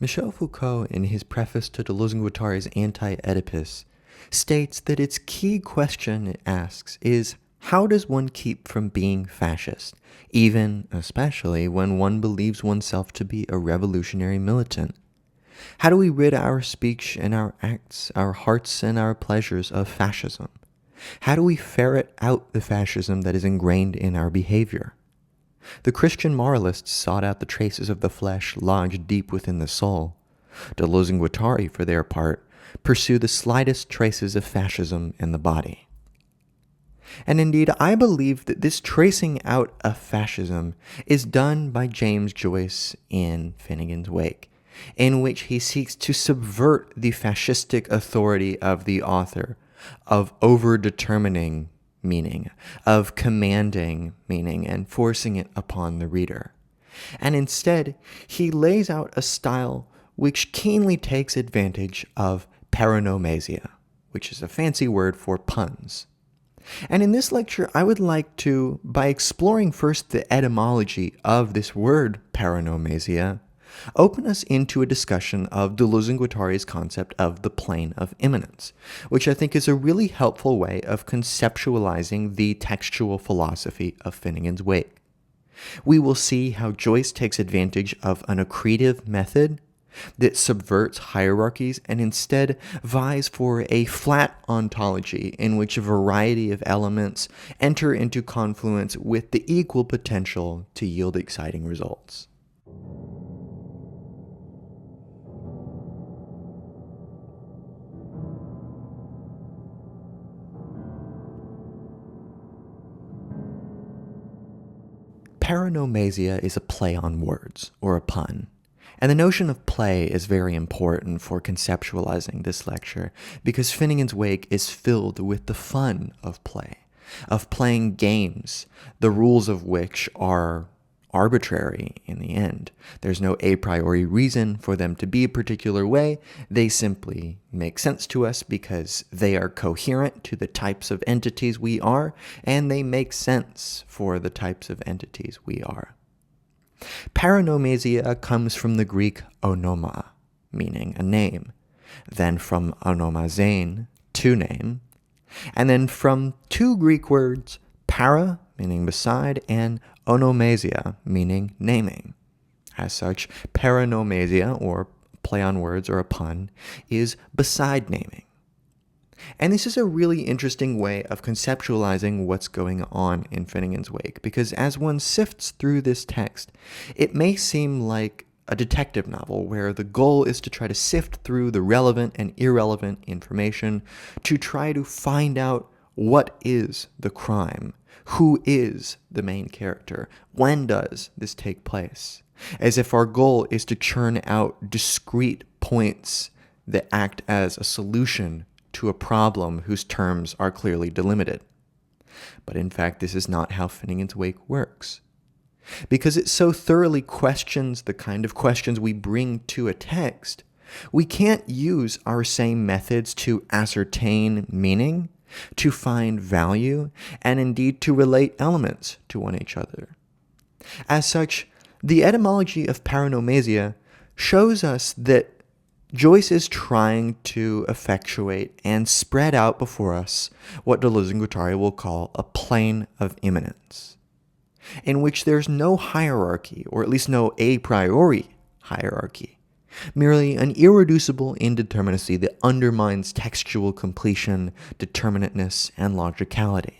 Michel Foucault, in his preface to Deleuze and Guattari's Anti-Oedipus, states that its key question it asks is, how does one keep from being fascist, even, especially, when one believes oneself to be a revolutionary militant? How do we rid our speech and our acts, our hearts and our pleasures of fascism? How do we ferret out the fascism that is ingrained in our behavior? The Christian moralists sought out the traces of the flesh lodged deep within the soul. Deleuze and Guattari, for their part, pursue the slightest traces of fascism in the body. And indeed, I believe that this tracing out of fascism is done by James Joyce in Finnegans Wake, in which he seeks to subvert the fascistic authority of the author, of over-determining meaning, of commanding meaning and forcing it upon the reader. And instead, he lays out a style which keenly takes advantage of paronomasia, which is a fancy word for puns. And in this lecture, I would like to, by exploring first the etymology of this word paronomasia, open us into a discussion of Deleuze and Guattari's concept of the plane of immanence, which I think is a really helpful way of conceptualizing the textual philosophy of Finnegans Wake. We will see how Joyce takes advantage of an accretive method that subverts hierarchies and instead vies for a flat ontology in which a variety of elements enter into confluence with the equal potential to yield exciting results. Paronomasia is a play on words, or a pun. And the notion of play is very important for conceptualizing this lecture, because Finnegans Wake is filled with the fun of play, of playing games, the rules of which are arbitrary in the end. There's no a priori reason for them to be a particular way. They simply make sense to us because they are coherent to the types of entities we are, and they make sense for the types of entities we are. Paronomasia comes from the Greek onoma, meaning a name, then from onomazein, to name, and then from two Greek words, para, meaning beside, and onomasia, meaning naming. As such, paronomasia, or play on words or a pun, is beside naming. And this is a really interesting way of conceptualizing what's going on in Finnegans Wake, because as one sifts through this text, it may seem like a detective novel where the goal is to try to sift through the relevant and irrelevant information to try to find out what is the crime, who is the main character, when does this take place, as if our goal is to churn out discrete points that act as a solution to a problem whose terms are clearly delimited. But in fact, this is not how Finnegans Wake works. Because it so thoroughly questions the kind of questions we bring to a text, we can't use our same methods to ascertain meaning, to find value, and indeed to relate elements to one each other. As such, the etymology of paronomasia shows us that Joyce is trying to effectuate and spread out before us what Deleuze and Guattari will call a plane of immanence, in which there's no hierarchy, or at least no a priori hierarchy, merely an irreducible indeterminacy that undermines textual completion, determinateness, and logicality.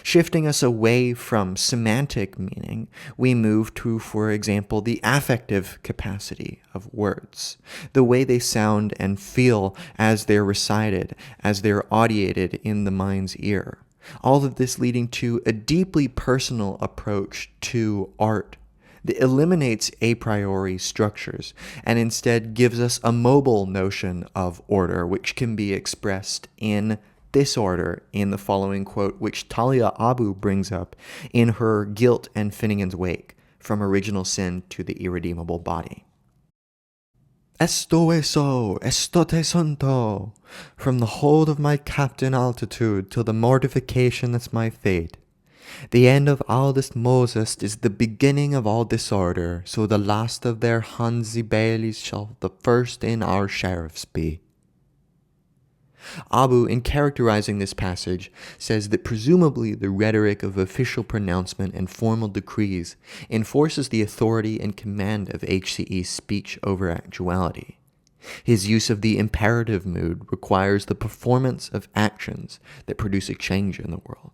Shifting us away from semantic meaning, we move to, for example, the affective capacity of words, the way they sound and feel as they're recited, as they're audiated in the mind's ear. All of this leading to a deeply personal approach to art that eliminates a priori structures and instead gives us a mobile notion of order, which can be expressed in this order in the following quote, which Talia Abu brings up in her Guilt and Finnegans Wake, From Original Sin to the Irredeemable Body. Esto eso, estote santo, from the hold of my captain altitude till the mortification that's my fate. The end of all this Moses is the beginning of all disorder, so the last of their Hansi Baileys shall the first in our sheriffs be. Abu, in characterizing this passage, says that presumably the rhetoric of official pronouncement and formal decrees enforces the authority and command of HCE's speech over actuality. His use of the imperative mood requires the performance of actions that produce a change in the world.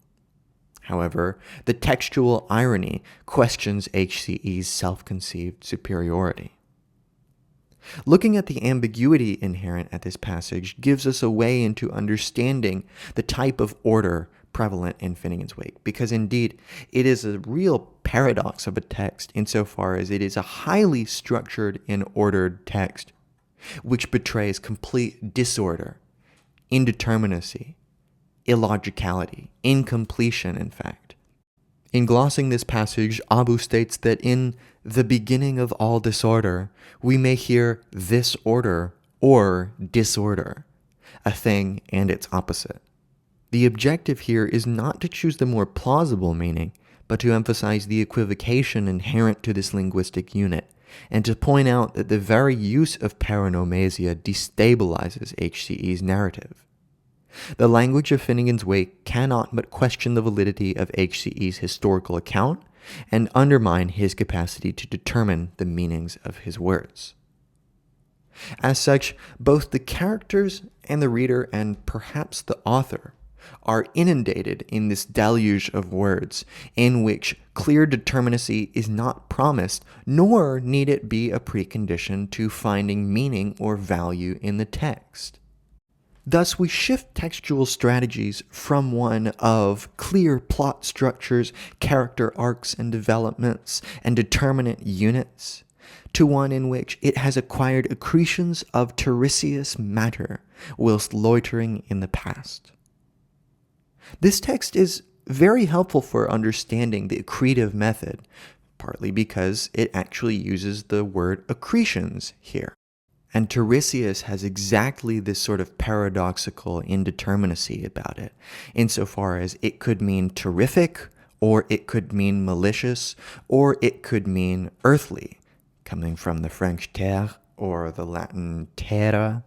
However, the textual irony questions HCE's self-conceived superiority. Looking at the ambiguity inherent at this passage gives us a way into understanding the type of order prevalent in Finnegans Wake, because indeed it is a real paradox of a text insofar as it is a highly structured and ordered text, which betrays complete disorder, indeterminacy, illogicality, incompletion, in fact. In glossing this passage, Abu states that in the beginning of all disorder, we may hear this order or disorder, a thing and its opposite. The objective here is not to choose the more plausible meaning, but to emphasize the equivocation inherent to this linguistic unit, and to point out that the very use of paronomasia destabilizes HCE's narrative. The language of Finnegans Wake cannot but question the validity of HCE's historical account and undermine his capacity to determine the meanings of his words. As such, both the characters and the reader, and perhaps the author, are inundated in this deluge of words in which clear determinacy is not promised, nor need it be a precondition to finding meaning or value in the text. Thus, we shift textual strategies from one of clear plot structures, character arcs and developments, and determinate units, to one in which it has acquired accretions of tertiary matter whilst loitering in the past. This text is very helpful for understanding the accretive method, partly because it actually uses the word accretions here. And Tiresias has exactly this sort of paradoxical indeterminacy about it, insofar as it could mean terrific, or it could mean malicious, or it could mean earthly, coming from the French terre or the Latin terra.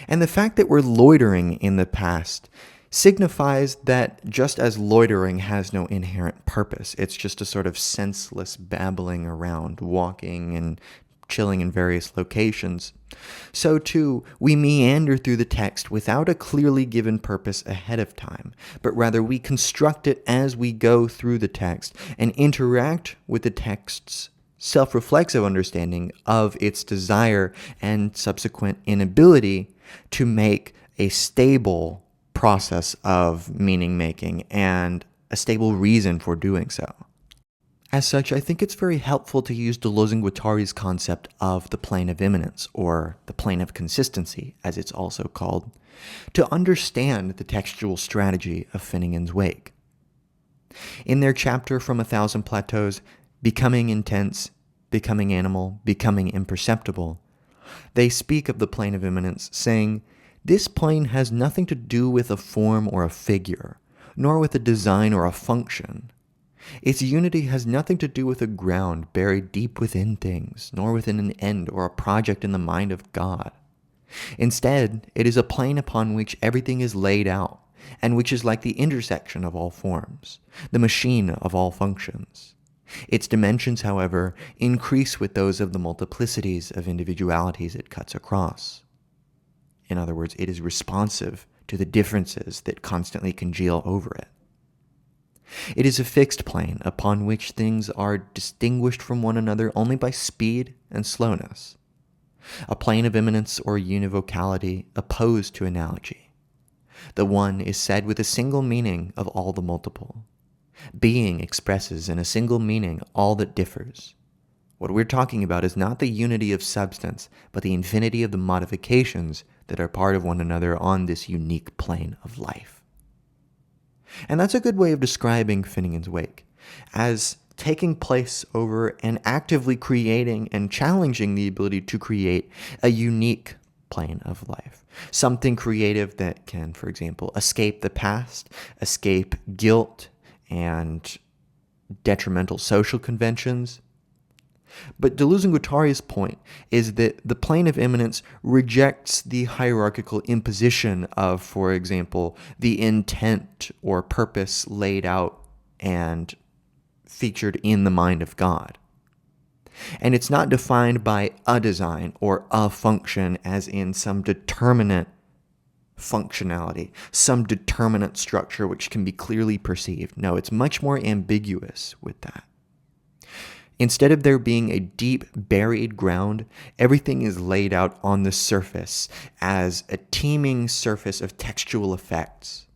And the fact that we're loitering in the past signifies that just as loitering has no inherent purpose, it's just a sort of senseless babbling around, walking and chilling in various locations, so too we meander through the text without a clearly given purpose ahead of time, but rather we construct it as we go through the text and interact with the text's self-reflexive understanding of its desire and subsequent inability to make a stable process of meaning making and a stable reason for doing so. As such, I think it's very helpful to use Deleuze and Guattari's concept of the plane of immanence, or the plane of consistency, as it's also called, to understand the textual strategy of Finnegans Wake. In their chapter From 1,000 Plateaus, Becoming Intense, Becoming Animal, Becoming Imperceptible, they speak of the plane of immanence, saying, "This plane has nothing to do with a form or a figure, nor with a design or a function. Its unity has nothing to do with a ground buried deep within things, nor within an end or a project in the mind of God. Instead, it is a plane upon which everything is laid out, and which is like the intersection of all forms, the machine of all functions. Its dimensions, however, increase with those of the multiplicities of individualities it cuts across. In other words, it is responsive to the differences that constantly congeal over it. It is a fixed plane upon which things are distinguished from one another only by speed and slowness. A plane of immanence or univocality opposed to analogy. The one is said with a single meaning of all the multiple. Being expresses in a single meaning all that differs. What we're talking about is not the unity of substance, but the infinity of the modifications that are part of one another on this unique plane of life." And that's a good way of describing Finnegans Wake, as taking place over and actively creating and challenging the ability to create a unique plane of life. Something creative that can, for example, escape the past, escape guilt, and detrimental social conventions. But Deleuze and Guattari's point is that the plane of immanence rejects the hierarchical imposition of, for example, the intent or purpose laid out and featured in the mind of God. And it's not defined by a design or a function as in some determinate functionality, some determinate structure which can be clearly perceived. No, it's much more ambiguous with that. Instead of there being a deep buried ground, everything is laid out on the surface as a teeming surface of textual effects.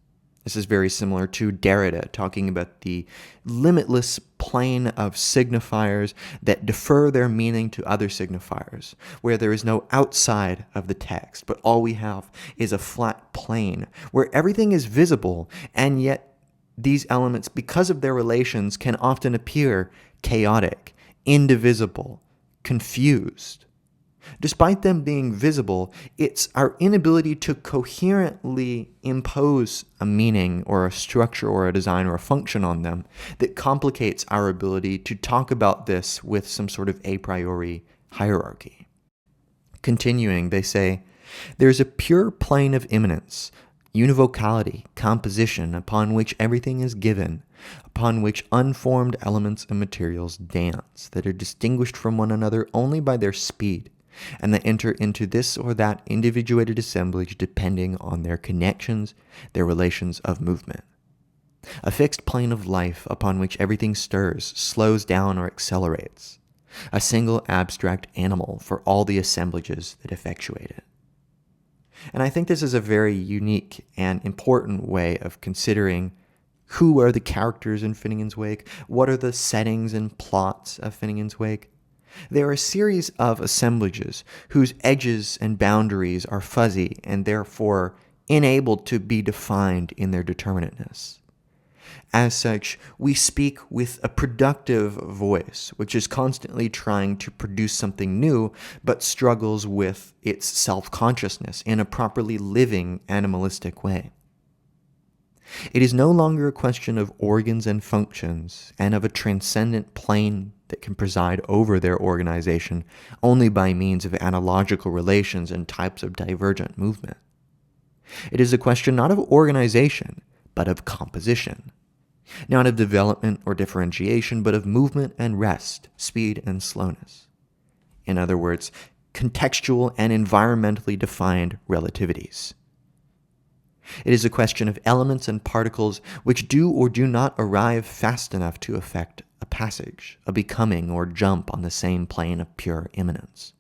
This is very similar to Derrida talking about the limitless plane of signifiers that defer their meaning to other signifiers, where there is no outside of the text, but all we have is a flat plane where everything is visible, and yet these elements, because of their relations, can often appear chaotic, indivisible, confused. Despite them being visible, it's our inability to coherently impose a meaning or a structure or a design or a function on them that complicates our ability to talk about this with some sort of a priori hierarchy. Continuing, they say, there's a pure plane of immanence, univocality, composition, upon which everything is given, upon which unformed elements and materials dance, that are distinguished from one another only by their speed, and that enter into this or that individuated assemblage depending on their connections, their relations of movement. A fixed plane of life upon which everything stirs, slows down, or accelerates. A single abstract animal for all the assemblages that effectuate it. And I think this is a very unique and important way of considering who are the characters in Finnegans Wake, what are the settings and plots of Finnegans Wake. They are a series of assemblages whose edges and boundaries are fuzzy and therefore unable to be defined in their determinateness. As such, we speak with a productive voice, which is constantly trying to produce something new, but struggles with its self-consciousness in a properly living animalistic way. It is no longer a question of organs and functions, and of a transcendent plane that can preside over their organization only by means of analogical relations and types of divergent movement. It is a question not of organization, but of composition. Not of development or differentiation, but of movement and rest, speed and slowness. In other words, contextual and environmentally defined relativities. It is a question of elements and particles which do or do not arrive fast enough to effect a passage, a becoming or jump on the same plane of pure immanence.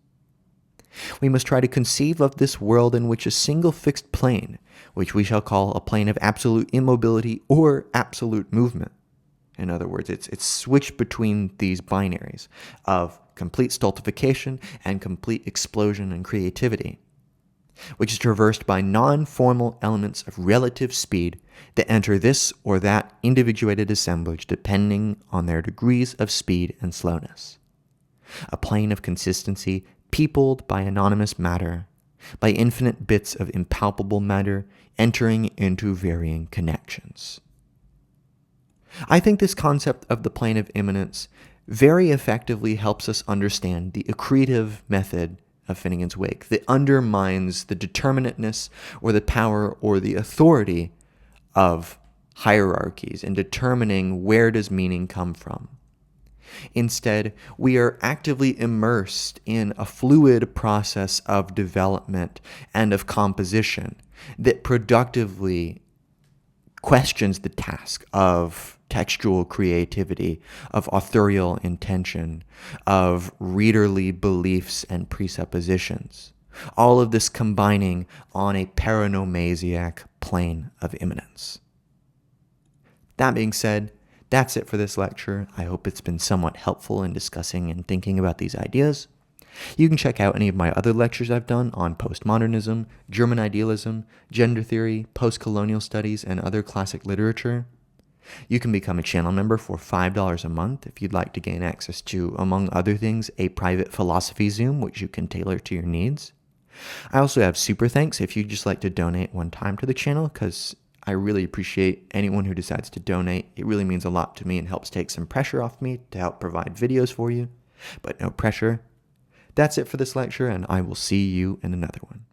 We must try to conceive of this world in which a single fixed plane, which we shall call a plane of absolute immobility or absolute movement. In other words, it's switched between these binaries of complete stultification and complete explosion and creativity, which is traversed by non-formal elements of relative speed that enter this or that individuated assemblage depending on their degrees of speed and slowness. A plane of consistency peopled by anonymous matter, by infinite bits of impalpable matter entering into varying connections. I think this concept of the plane of immanence very effectively helps us understand the accretive method of Finnegans Wake that undermines the determinateness or the power or the authority of hierarchies in determining where does meaning come from. Instead, we are actively immersed in a fluid process of development and of composition that productively questions the task of textual creativity, of authorial intention, of readerly beliefs and presuppositions. All of this combining on a paronomasiac plane of immanence. That being said, that's it for this lecture. I hope it's been somewhat helpful in discussing and thinking about these ideas. You can check out any of my other lectures I've done on postmodernism, German idealism, gender theory, post-colonial studies, and other classic literature. You can become a channel member for $5 a month if you'd like to gain access to, among other things, a private philosophy Zoom, which you can tailor to your needs. I also have super thanks if you'd just like to donate one time to the channel, because I really appreciate anyone who decides to donate. It really means a lot to me and helps take some pressure off me to help provide videos for you. But no pressure. That's it for this lecture, and I will see you in another one.